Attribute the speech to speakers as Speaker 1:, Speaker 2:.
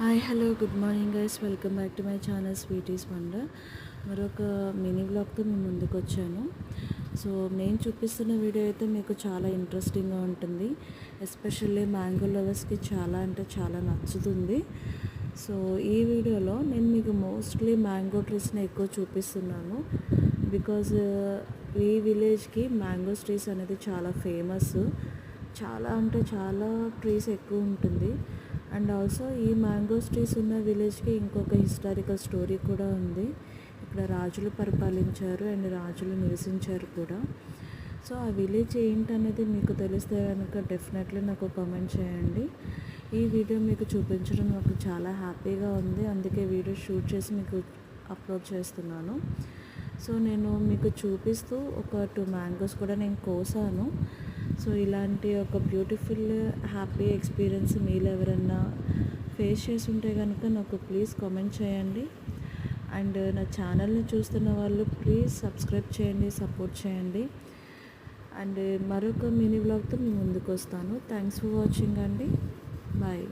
Speaker 1: Hi hello good morning guys, welcome back to my channel sweeties wonder. మరొక mini బ్లాగ్తో మేము ముందుకు వచ్చాను. So నేను చూపిస్తున్న వీడియో అయితే మీకు చాలా ఇంట్రెస్టింగ్గా ఉంటుంది. ఎస్పెషల్లీ మ్యాంగో లవర్స్కి చాలా అంటే చాలా నచ్చుతుంది. సో ఈ వీడియోలో నేను మీకు మోస్ట్లీ మ్యాంగో ట్రీస్ని ఎక్కువ చూపిస్తున్నాను. బికాజ్ ఈ విలేజ్కి మ్యాంగో ట్రీస్ అనేది చాలా ఫేమస్. చాలా అంటే చాలా ట్రీస్ ఎక్కువ ఉంటుంది. అండ్ ఆల్సో ఈ మ్యాంగోస్ ట్రీస్ ఉన్న విలేజ్కి ఇంకొక హిస్టారికల్ స్టోరీ కూడా ఉంది. ఇక్కడ రాజులు పరిపాలించారు అండ్ రాజులు నివసించారు కూడా. సో ఆ విలేజ్ ఏంటనేది మీకు తెలిస్తే కనుక డెఫినెట్లీ నాకు కామెంట్ చేయండి. ఈ వీడియో మీకు చూపించడం నాకు చాలా హ్యాపీగా ఉంది. అందుకే వీడియో షూట్ చేసి మీకు అప్లోడ్ చేస్తున్నాను. సో నేను మీకు చూపిస్తూ ఒక 2 మ్యాంగోస్ కూడా నేను కోసాను. సో ఇలాంటి ఒక బ్యూటిఫుల్ హ్యాపీ ఎక్స్పీరియన్స్ మీలో ఎవరన్నా ఫేస్ చేసి ఉంటే కనుక నాకు ప్లీజ్ కామెంట్ చేయండి. అండ్ నా ఛానల్ని చూస్తున్న వాళ్ళు ప్లీజ్ సబ్స్క్రైబ్ చేయండి, సపోర్ట్ చేయండి. అండ్ మరొక మినీ బ్లాగ్తో మీ ముందుకు వస్తాను. థ్యాంక్స్ ఫర్ వాచింగ్ అండి. బాయ్.